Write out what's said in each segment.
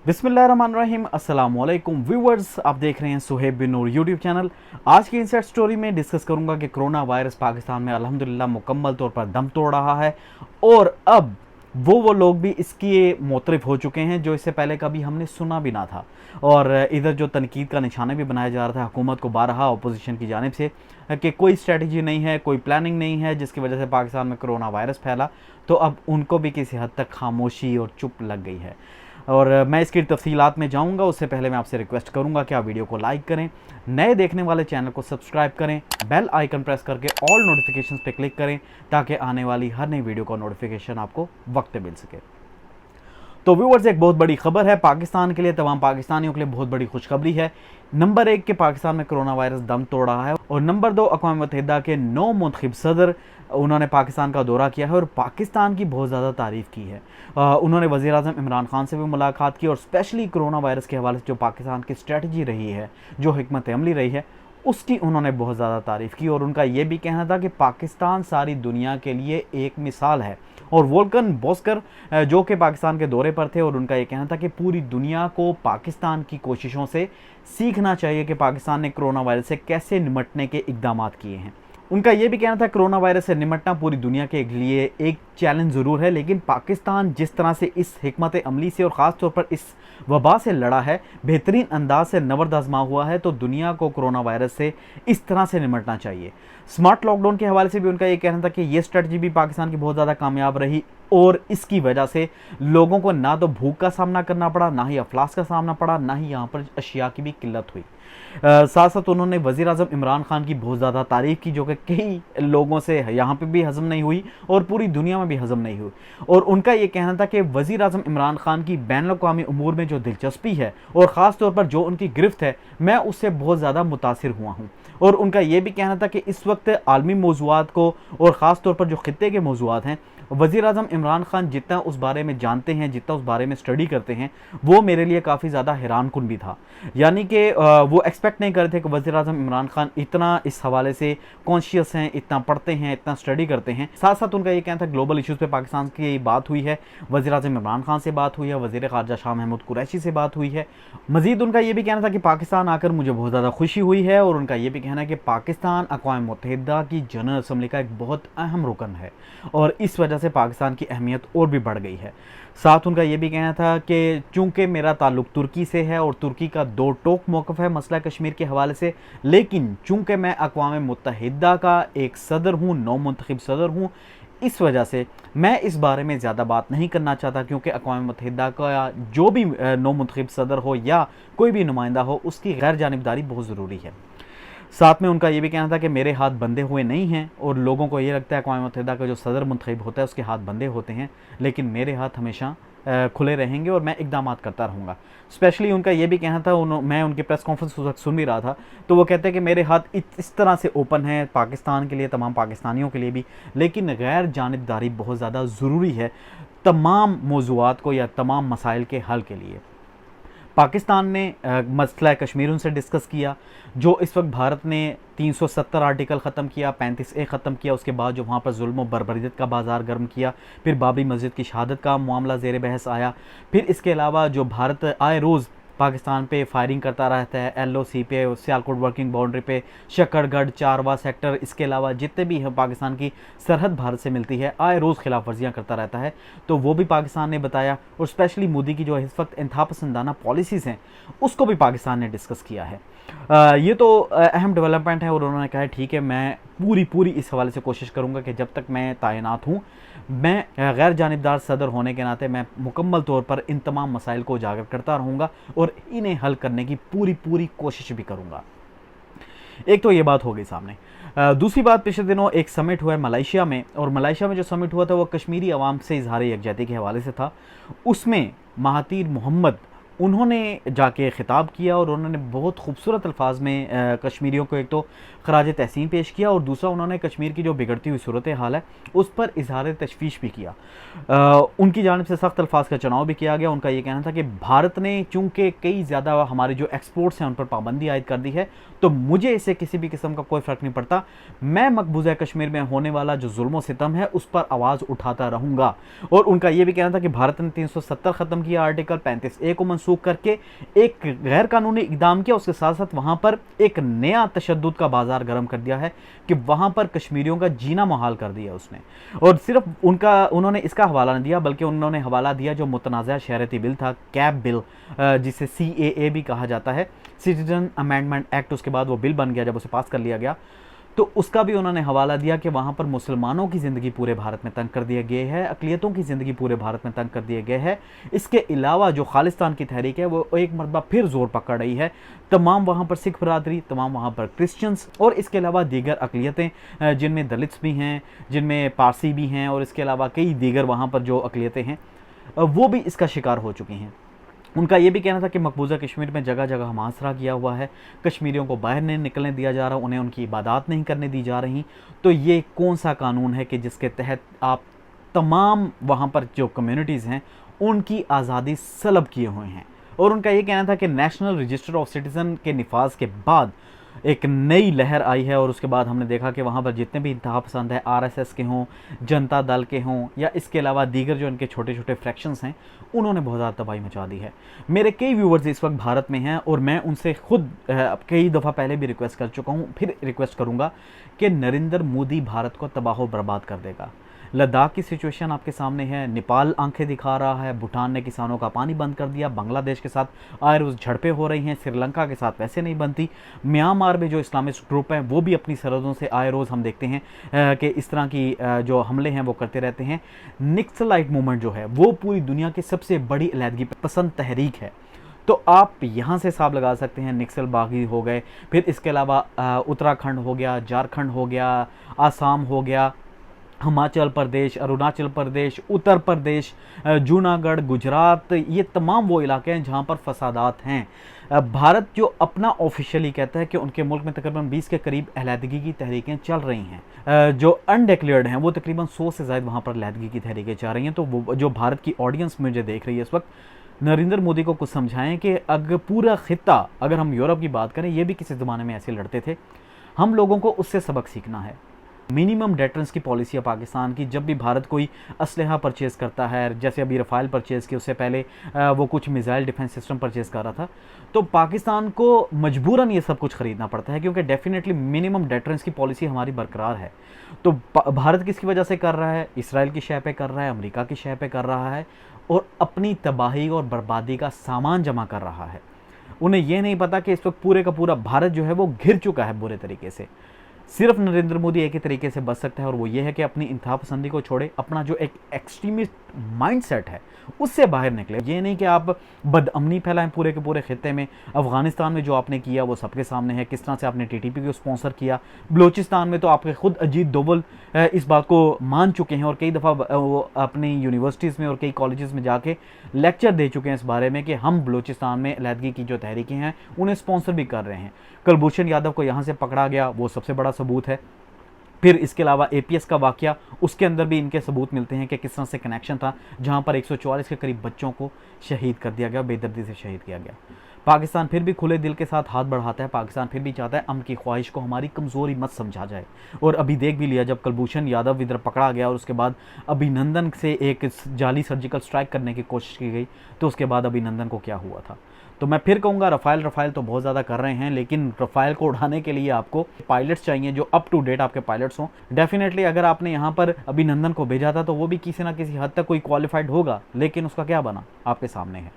बिस्मिल्लाहिर्रहमानिर्रहीम अस्सलाम वालेकुम व्यूअर्स, आप देख रहे हैं सुहेब बिन नूर यूट्यूब चैनल। आज की इंसाइड स्टोरी में डिस्कस करूंगा कि कोरोना वायरस पाकिस्तान में अल्हम्दुलिल्लाह मुकम्मल तौर पर दम तोड़ रहा है और अब वो लोग भी इसकी मोतरफ हो चुके हैं जो इससे पहले कभी हमने सुना भी ना था। और इधर जो तनकीद का निशाना भी बनाया जा रहा था हुकूमत को बारहा अपोजिशन की जानिब से कि कोई स्ट्रेटजी नहीं है, कोई प्लानिंग नहीं है, जिसकी वजह से पाकिस्तान में कोरोना वायरस फैला, तो अब उनको भी किसी हद तक खामोशी और चुप लग गई है। और मैं इसकी तफसीलात में जाऊंगा, उससे पहले मैं आपसे रिक्वेस्ट करूंगा कि आप वीडियो को लाइक करें, नए देखने वाले चैनल को सब्सक्राइब करें, बेल आइकन प्रेस करके ऑल नोटिफिकेशंस पे क्लिक करें ताकि आने वाली हर नई वीडियो का नोटिफिकेशन आपको वक्त पे मिल सके। तो व्यूअर्स, एक बहुत बड़ी खबर है पाकिस्तान के लिए, तमाम पाकिस्तानियों के लिए बहुत बड़ी खुशखबरी है। नंबर 1 के पाकिस्तान में कोरोना वायरस दम तोड़ रहा है और नंबर 2 अक़वाम मुत्तहिदा के 9 मुंतखब सदर उन्होंने पाकिस्तान का दौरा किया है और पाकिस्तान की बहुत ज़्यादा तारीफ़ की है। उन्होंने वज़ीर आज़म इमरान खान से भी मुलाकात की और स्पेशली कोरोना वायरस के हवाले से जो पाकिस्तान की स्ट्रेटजी रही है, जो हिकमत अमली रही है, उसकी उन्होंने बहुत ज़्यादा तारीफ़ की। और उनका ये भी कहना था कि पाकिस्तान सारी दुनिया के लिए एक मिसाल है। और वोल्कन बॉस्कर जो कि पाकिस्तान के दौरे पर थे, और उनका ये कहना था कि पूरी दुनिया को पाकिस्तान की कोशिशों से सीखना चाहिए कि पाकिस्तान ने कोरोना वायरस से कैसे निपटने के इक़दाम किए हैं। उनका ये भी कहना था कोरोना वायरस से निपटना पूरी दुनिया के लिए एक चैलेंज ज़रूर है, लेकिन पाकिस्तान जिस तरह से इस हिकमत अमली से और ख़ास तौर पर इस वबा से लड़ा है, बेहतरीन अंदाज से नबर्द आज़मा हुआ है, तो दुनिया को कोरोना वायरस से इस तरह से निपटना चाहिए। स्मार्ट लॉकडाउन के हवाले से भी उनका ये कहना था कि ये स्ट्रेटजी भी पाकिस्तान की बहुत ज़्यादा कामयाब रही और इसकी वजह से लोगों को ना तो भूख का सामना करना पड़ा, ना ही अफलास का सामना पड़ा, ना ही यहाँ पर अशिया की भी किल्लत हुई। साथ साथ उन्होंने वज़ीर आज़म इमरान खान की बहुत ज़्यादा तारीफ़ की, जो कि कई लोगों से यहाँ पे भी हज़म नहीं हुई और पूरी दुनिया में भी हज़म नहीं हुई। और उनका ये कहना था कि वज़ीर आज़म इमरान खान की बैनुल-अक़वामी उमूर में जो दिलचस्पी है और ख़ास तौर पर जो उनकी गिरफ्त है, मैं उससे बहुत ज़्यादा मुतासिर हुआ हूँ। और उनका ये भी कहना था कि इस वक्त आलमी मौज़ूआत को और ख़ास तौर पर जो ख़ित्ते के मौज़ूआत हैं, वज़ीर आज़म इमरान खान जितना उस बारे में जानते हैं, जितना उस बारे में स्टडी करते हैं, वो मेरे लिए काफ़ी ज़्यादा हैरानकुन भी था। यानी कि वो एक्सपेक्ट नहीं कर रहे थे कि वज़ीर आज़म इमरान खान इतना इस हवाले से कॉन्शियस हैं, इतना पढ़ते हैं, इतना स्टडी करते हैं। साथ साथ उनका ये कहना था ग्लोबल इशूज़ पे पाकिस्तान की बात हुई है, वज़ीर आज़म इमरान खान से बात हुई है, वज़ीर ख़ारजा शाह महमूद कुरैशी से बात हुई है। मज़ीद उनका ये भी कहना था कि पाकिस्तान आकर मुझे बहुत ज़्यादा खुशी हुई है और उनका ये भी कहना है कि पाकिस्तान अक़वाम मुत्तहिदा की जनरल असम्बली का एक बहुत अहम रुकन है और इस वजह से पाकिस्तान की अहमियत और भी बढ़ गई है। साथ उनका ये भी कहना था कि चूँकि मेरा ताल्लुक़ तुर्की से है और तुर्की का दो टोक मौक़िफ़ है मसला कश्मीर के हवाले से, लेकिन चूँकि मैं अक़वाम मुत्तहिदा का एक सदर हूँ, 9 मुंतखब सदर हूँ, इस वजह से मैं इस बारे में ज़्यादा बात नहीं करना चाहता, क्योंकि अक़वाम मुत्तहिदा का जो भी 9 मुंतखब सदर हो या कोई भी नुमाइंदा हो, उसकी गैर जानिबदारी बहुत ज़रूरी है। साथ में उनका ये भी कहना था कि मेरे हाथ बंधे हुए नहीं हैं और लोगों को ये लगता है अक़वाम मुत्तहिदा का जो सदर मुंतखब होता है उसके हाथ बंधे होते हैं, लेकिन मेरे हाथ हमेशा खुले रहेंगे और मैं इक़दाम करता रहूँगा। स्पेशली उनका ये भी कहना था, मैं उनकी प्रेस कॉन्फ्रेंस उस वक्त सुन भी रहा था, तो वो कहते हैं कि मेरे हाथ इस तरह से ओपन है पाकिस्तान के लिए, तमाम पाकिस्तानियों के लिए भी, लेकिन गैर जानिबदारी बहुत ज़्यादा ज़रूरी है तमाम मौज़ूआत को या तमाम मसाइल के हल के लिए। पाकिस्तान ने मसला कश्मीर उनसे डिस्कस किया, जो इस वक्त भारत ने 370 आर्टिकल ख़त्म किया, 35A ख़त्म किया, उसके बाद जो वहाँ पर जुल्म और बर्बरियत का बाज़ार गर्म किया, फिर बाबरी मस्जिद की शहादत का मामला ज़ेर बहस आया, फिर इसके अलावा जो भारत आए रोज़ पाकिस्तान पे फायरिंग करता रहता है, LOC पे, सियालकोट वर्किंग बाउंड्री पे, शकरगढ़, चारवा सेक्टर, इसके अलावा जितने भी है पाकिस्तान की सरहद भारत से मिलती है, आए रोज़ खिलाफ वर्जियाँ करता रहता है, तो वो भी पाकिस्तान ने बताया। और स्पेशली मोदी की जो इस वक्त इंतहा पसंदाना पॉलिसीज़ हैं, उसको भी पाकिस्तान ने डिस्कस किया है। ये तो अहम डेवलपमेंट है और उन्होंने कहा ठीक है, मैं पूरी इस हवाले से कोशिश करूँगा कि जब तक मैं तैनात हूँ, मैं गैर जानिबदार सदर होने के नाते मैं मुकम्मल तौर पर इन तमाम मसाइल को उजागर करता रहूँगा और इन्हें हल करने की पूरी कोशिश भी करूँगा। एक तो ये बात हो गई सामने। दूसरी बात, पिछले दिनों एक समिट हुआ है मलेशिया में, और मलेशिया में जो समिट हुआ था वो कश्मीरी अवाम से इजहार यकजहती के हवाले से था। उसमें महातीर मोहम्मद उन्होंने जाके ख़िताब किया और उन्होंने बहुत खूबसूरत अल्फाज में कश्मीरियों को एक तो ख़राज तहसीन पेश किया और दूसरा उन्होंने कश्मीर की जो बिगड़ती हुई सूरत हाल है उस पर इजहार तशवीश भी किया। उनकी जानिब से सख्त अल्फाज का चुनाव भी किया गया। उनका ये कहना था कि भारत ने चूँकि कई ज़्यादा हमारे जो एक्सपोर्ट्स हैं उन पर पाबंदी आयद कर दी है, तो मुझे इससे किसी भी किस्म का कोई फ़र्क नहीं पड़ता, मैं मकबूजा कश्मीर में होने वाला जो जुल्म सितम है उस पर आवाज़ उठाता रहूँगा। और उनका ये भी कहना था कि भारत ने 370 ख़त्म किया, आर्टिकल 35A को मनसूख करके एक गैर कानूनी इक़दाम किया। उसके साथ साथ वहाँ पर एक नया तशद्दुद का बाजार गर्म कर दिया है कि वहाँ पर कश्मीरियों का जीना मुहाल कर दिया उसने। और सिर्फ उन्होंने इसका हवाला नहीं दिया, बल्कि उन्होंने हवाला दिया जो मुतनाज़ा शहरती बिल था, कैब बिल, जिसे CAA भी कहा जाता है, सिटीजन अमेंडमेंट एक्ट। उसके बाद वो बिल बन गया जब उसे पास कर लिया गया, तो उसका भी उन्होंने हवाला दिया कि वहाँ पर मुसलमानों की ज़िंदगी पूरे भारत में तंग कर दिया गया है, अक़लियतों की ज़िंदगी पूरे भारत में तंग कर दिया गया है। इसके अलावा जो खालिस्तान की तहरीक है वो एक मरतबा फिर ज़ोर पकड़ रही है। तमाम वहाँ पर सिख बरादरी, तमाम वहाँ पर क्रिश्चियंस और इसके अलावा दीगर अक़लियतें जिनमें दलित्स भी हैं, जिनमें पारसी भी हैं और इसके अलावा कई दीगर वहाँ पर जो अक़लियतें हैं वो भी इसका शिकार हो चुकी हैं। उनका ये भी कहना था कि मकबूजा कश्मीर में जगह जगह मुहासरा किया हुआ है, कश्मीरियों को बाहर नहीं निकलने दिया जा रहा, उन्हें उनकी इबादत नहीं करने दी जा रही। तो ये कौन सा कानून है कि जिसके तहत आप तमाम वहाँ पर जो कम्युनिटीज़ हैं उनकी आज़ादी सलब किए हुए हैं। और उनका ये कहना था कि नेशनल रजिस्टर ऑफ सिटीज़न के निफाज के बाद एक नई लहर आई है और उसके बाद हमने देखा कि वहाँ पर जितने भी इंतहा पसंद है, RSS के हों, जनता दल के हों या इसके अलावा दीगर जो इनके छोटे छोटे फ्रैक्शंस हैं, उन्होंने बहुत ज़्यादा तबाही मचा दी है। मेरे कई व्यूवर्स इस वक्त भारत में हैं और मैं उनसे खुद कई दफ़ा पहले भी रिक्वेस्ट कर चुका हूँ, फिर रिक्वेस्ट करूँगा कि नरेंद्र मोदी भारत को तबाह बर्बाद कर देगा। लद्दाख की सिचुएशन आपके सामने है, नेपाल आंखें दिखा रहा है, भूटान ने किसानों का पानी बंद कर दिया, बांग्लादेश के साथ आए रोज़ झड़पें हो रही हैं, श्रीलंका के साथ वैसे नहीं बनती, म्यांमार में जो इस्लामिस्ट ग्रुप हैं वो भी अपनी सरहदों से आए रोज़ हम देखते हैं कि इस तरह की जो हमले हैं वो करते रहते हैं। नक्सलाइट मूवमेंट जो है वो पूरी दुनिया की सबसे बड़ी अलहदगी पसंद तहरीक है। तो आप यहाँ से हिसाब लगा सकते हैं, नक्सल बागी हो गए, फिर इसके अलावा उत्तराखंड हो गया, झारखंड हो गया, आसाम हो गया, हिमाचल प्रदेश, अरुणाचल प्रदेश, उत्तर प्रदेश, जूनागढ़, गुजरात, ये तमाम वो इलाके हैं जहाँ पर फसादात हैं। भारत जो अपना ऑफिशियली कहता है कि उनके मुल्क में तकरीबन 20 के करीब अलहदगी की तहरीकें चल रही हैं, जो अनडिक्लेयर्ड हैं वो तकरीबन 100 से ज़ायद वहाँ पर अलहदगी की तहरीकें चल रही हैं। तो वो जो भारत की ऑडियंस मुझे देख रही है इस वक्त, नरेंद्र मोदी को कुछ समझाएं कि अगर पूरा खित्ता, अगर हम यूरोप की बात करें, ये भी किसी ज़माने में ऐसे लड़ते थे, हम लोगों को उससे सबक सीखना है। मिनिमम डेटरेंस की पॉलिसी है पाकिस्तान की। जब भी भारत कोई असलहा परचेज़ करता है, जैसे अभी रफ़ाइल परचेज़ की, उससे पहले वो कुछ मिसाइल डिफेंस सिस्टम परचेज़ कर रहा था, तो पाकिस्तान को मजबूरन ये सब कुछ ख़रीदना पड़ता है, क्योंकि डेफिनेटली मिनिमम डेटरेंस की पॉलिसी हमारी बरकरार है। तो भारत किसकी वजह से कर रहा है? इसराइल की शह पे कर रहा है, अमेरिका की शह पे कर रहा है और अपनी तबाही और बर्बादी का सामान जमा कर रहा है। उन्हें यह नहीं पता कि इस वक्त पूरे का पूरा भारत जो है वो घिर चुका है बुरे तरीके से। सिर्फ नरेंद्र मोदी एक ही तरीके से बच सकता है और वो ये है कि अपनी इंतहा पसंदी को छोड़े, अपना जो एक एक्सट्रीमिस्ट माइंडसेट है उससे बाहर निकले। ये नहीं कि आप बदअमनी फैलाएं पूरे के पूरे खित्ते में। अफगानिस्तान में जो आपने किया वो सबके सामने है, किस तरह से आपने TTP को स्पॉन्सर किया। बलूचिस्तान में तो आपके खुद अजीत दोवल इस बात को मान चुके हैं और कई दफ़ा वो अपनी यूनिवर्सिटीज़ में और कई कॉलेजेस में जाके लेक्चर दे चुके हैं इस बारे में कि हम बलूचिस्तान में अलहदगी की जो तहरीकें हैं उन्हें स्पॉन्सर भी कर रहे हैं। कुलभूषण यादव को यहाँ से पकड़ा गया, वो सबसे बड़ा सबूत है। फिर इसके अलावा APS का वाक़या, उसके अंदर भी इनके सबूत मिलते हैं कि किस तरह से कनेक्शन था, जहाँ पर 144 के करीब बच्चों को शहीद कर दिया गया, बेदर्दी से शहीद किया गया। पाकिस्तान फिर भी खुले दिल के साथ हाथ बढ़ाता है, पाकिस्तान फिर भी चाहता है अमन की ख्वाहिश को हमारी कमज़ोरी मत समझा जाए। और अभी देख भी लिया, जब कुलभूषण यादव इधर पकड़ा गया और उसके बाद अभिनंदन से एक जाली सर्जिकल स्ट्राइक करने की कोशिश की गई, तो उसके बाद अभिनंदन को क्या हुआ था। तो मैं फिर कहूँगा, रफ़ाइल तो बहुत ज़्यादा कर रहे हैं, लेकिन रफ़ाइल को उड़ाने के लिए आपको पायलट्स चाहिए जो अप टू डेट आपके पायलट्स हों। डेफिनेटली अगर आपने यहाँ पर अभिनंदन को भेजा था तो वो भी किसी ना किसी हद तक कोई क्वालिफाइड होगा, लेकिन उसका क्या बना आपके सामने है।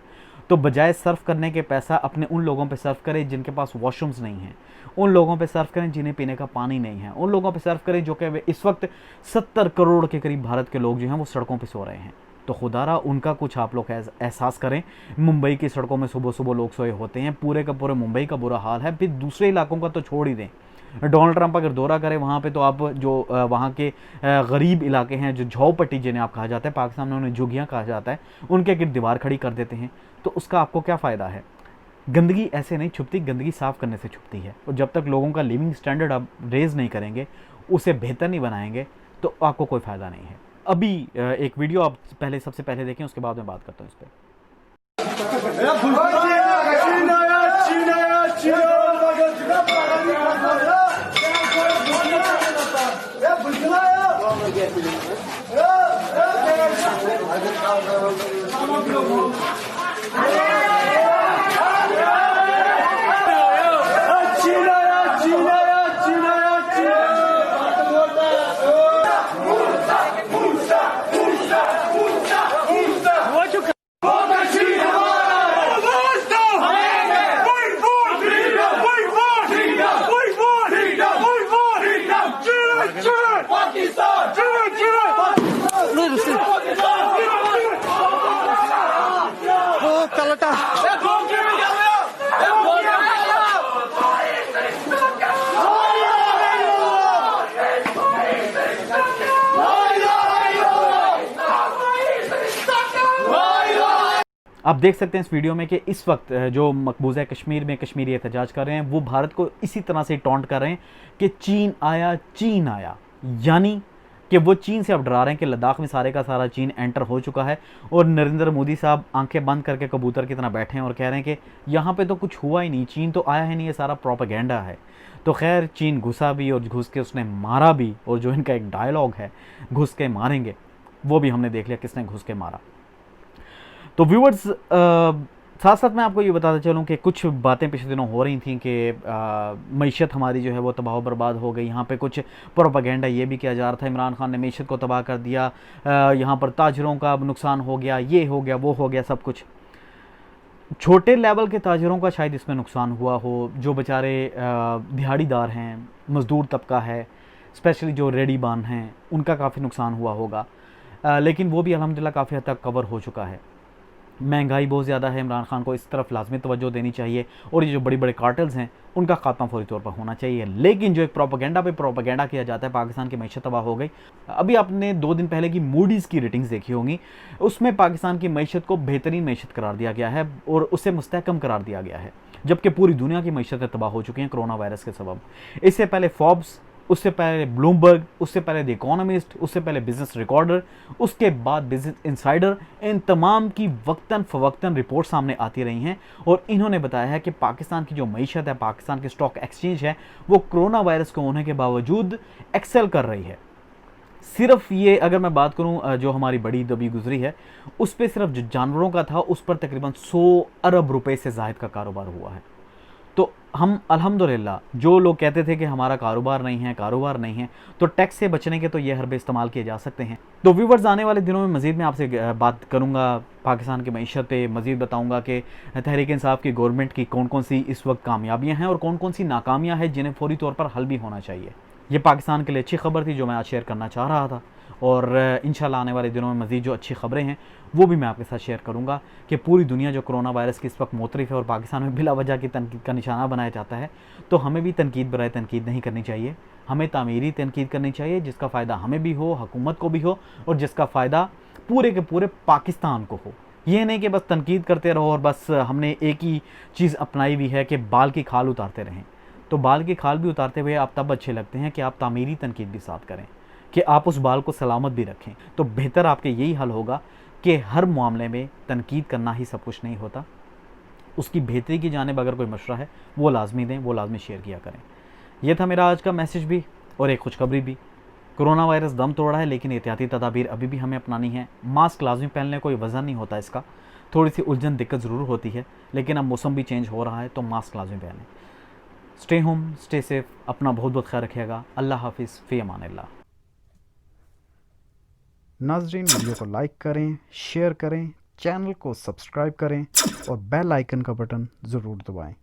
तो बजाय सर्व करने के पैसा अपने उन लोगों पे सर्व करें जिनके पास वॉशरूम्स नहीं हैं, उन लोगों पे सर्व करें जिन्हें पीने का पानी नहीं है, उन लोगों पे सर्व करें जो कि इस वक्त 70 करोड़ के करीब भारत के लोग जो हैं वो सड़कों पे सो रहे हैं। तो खुदारा उनका कुछ आप लोग एहसास करें। मुंबई की सड़कों में सुबह सुबह लोग सोए होते हैं, पूरे का पूरे मुंबई का बुरा हाल है, फिर दूसरे इलाकों का तो छोड़ ही दें। डोनाल्ड ट्रंप अगर दौरा करे वहाँ पे, तो आप जो वहाँ के गरीब इलाके हैं, जो झोपड़पट्टी जिन्हें आप कहा जाता है, पाकिस्तान में उन्हें झुग्गियाँ कहा जाता है, उनके गिर्द दीवार खड़ी कर देते हैं। तो उसका आपको क्या फ़ायदा है? गंदगी ऐसे नहीं छुपती, गंदगी साफ़ करने से छुपती है। और जब तक लोगों का लिविंग स्टैंडर्ड आप रेज़ नहीं करेंगे, उसे बेहतर नहीं बनाएंगे, तो आपको कोई फ़ायदा नहीं है। अभी एक वीडियो आप सबसे पहले देखें, उसके बाद मैं बात करता हूँ इस पर। आप देख सकते हैं इस वीडियो में कि इस वक्त जो मकबूजा कश्मीर में कश्मीरी एहतजाज कर रहे हैं वो भारत को इसी तरह से टॉन्ट कर रहे हैं कि चीन आया, यानी कि वो चीन से अब डरा रहे हैं कि लद्दाख में सारे का सारा चीन एंटर हो चुका है। और नरेंद्र मोदी साहब आंखें बंद करके कबूतर की तरह बैठे हैं और कह रहे हैं कि यहाँ पे तो कुछ हुआ ही नहीं, चीन तो आया ही नहीं, ये सारा प्रोपेगेंडा है। तो खैर चीन घुसा भी और घुस के उसने मारा भी, और जो इनका एक डायलॉग है घुस के मारेंगे, वो भी हमने देख लिया किसने घुस के मारा। तो व्यूअर्स, साथ साथ मैं आपको ये बताता चलूँ कि कुछ बातें पिछले दिनों हो रही थी कि मईशत हमारी जो है वो तबाह बर्बाद हो गई। यहाँ पे कुछ प्रोपेगेंडा ये भी किया जा रहा था इमरान खान ने मईशत को तबाह कर दिया, यहाँ पर ताजरों का नुकसान हो गया, ये हो गया, वो हो गया, सब कुछ। छोटे लेवल के ताजरों का शायद इसमें नुकसान हुआ हो, जो बेचारे दिहाड़ीदार हैं, मज़दूर तबका है, स्पेशली जो रेडी बान हैं, उनका काफ़ी नुकसान हुआ होगा। लेकिन वो भी अल्हम्दुलिल्लाह काफ़ी हद तक कवर हो चुका है। महंगाई बहुत ज़्यादा है, इमरान खान को इस तरफ लाजमी तवज्जो देनी चाहिए, और ये जो बड़ी बड़े कार्टल्स हैं उनका खात्मा फौरी तौर पर होना चाहिए। लेकिन जो एक प्रोपेगेंडा पे प्रोपेगेंडा किया जाता है, पाकिस्तान की मैशत तबाह हो गई। अभी आपने 2 दिन पहले की मूडीज़ की रेटिंग्स देखी होंगी, उसमें पाकिस्तान की मैशत को बेहतरीन मैशत करार दिया गया है और उसे मुस्तहकम करार दिया गया है, जबकि पूरी दुनिया की मैशतें तबाह हो चुकी हैं कोरोना वायरस के सबब। इससे पहले फोर्ब्स, उससे पहले ब्लूमबर्ग, उससे पहले द इकोनॉमिस्ट, उससे पहले बिजनेस रिकॉर्डर, उसके बाद बिजनेस इंसाइडर, इन तमाम की वक्तन फ़वक्तन रिपोर्ट सामने आती रही हैं और इन्होंने बताया है कि पाकिस्तान की जो मईशत है, पाकिस्तान की स्टॉक एक्सचेंज है, वो कोरोना वायरस के होने के बावजूद एक्सेल कर रही है। सिर्फ ये अगर मैं बात करूं जो हमारी बड़ी दबी गुजरी है, उस पर सिर्फ जो जानवरों का था उस पर तकरीबन 100 अरब रुपए से ज़ायद का कारोबार हुआ है। तो हम अल्हम्दुलिल्लाह, जो लोग कहते थे कि हमारा कारोबार नहीं है, तो टैक्स से बचने के तो ये हरबे इस्तेमाल किए जा सकते हैं। तो व्यूवर्स, आने वाले दिनों में मज़ीद मैं आपसे बात करूंगा पाकिस्तान की मईशत पे, मज़ीद बताऊंगा कि तहरीक इंसाफ की गवर्नमेंट की कौन कौन सी इस वक्त कामयाबियाँ हैं और कौन कौन सी नाकामियाँ हैं जिन्हें फौरी तौर पर हल भी होना चाहिए। ये पाकिस्तान के लिए अच्छी खबर थी जो मैं आज शेयर करना चाह रहा था, और इंशाल्लाह आने वाले दिनों में मज़ीद जो अच्छी खबरें हैं वो भी मैं आपके साथ शेयर करूंगा कि पूरी दुनिया जो कोरोना वायरस की इस वक्त मोतरफ है और पाकिस्तान में बिला वजह की तनकीद का निशाना बनाया जाता है, तो हमें भी तनकीद बराए तनकीद नहीं करनी चाहिए। हमें तामीरी तनकीद करनी चाहिए जिसका फ़ायदा हमें भी हो, हुकूमत को भी हो, और जिसका फ़ायदा पूरे के पूरे पाकिस्तान को हो। ये नहीं कि बस तनकीद करते रहो और बस हमने एक ही चीज़ अपनाई हुई है कि बाल की खाल उतारते रहें। तो बाल की खाल भी उतारते हुए आप तब अच्छे लगते हैं कि आप तामीरी तनकीद भी साथ करें, कि आप उस बाल को सलामत भी रखें। तो बेहतर आपके यही हल होगा कि हर मामले में तनकीद करना ही सब कुछ नहीं होता, उसकी बेहतरी की जानिब अगर कोई मशवरा है वो लाजमी दें, वो लाजमी शेयर किया करें। यह था मेरा आज का मैसेज भी और एक खुशखबरी भी। कोरोना वायरस दम तोड़ा है, लेकिन एहतियाती तदाबीर अभी भी हमें अपनानी है। मास्क लाजमी पहनने, कोई वजह नहीं होता इसका, थोड़ी सी उलझन दिक्कत ज़रूर होती है, लेकिन अब मौसम भी चेंज हो रहा है तो मास्क लाजमी पहनें। स्टे होम, स्टे सेफ, अपना बहुत बहुत ख्याल रखिएगा। अल्लाह हाफिज़, फ़ी अमानिल्लाह। नाजरीन, वीडियो को लाइक करें, शेयर करें, चैनल को सब्सक्राइब करें और बेल आइकन का बटन ज़रूर दबाएं।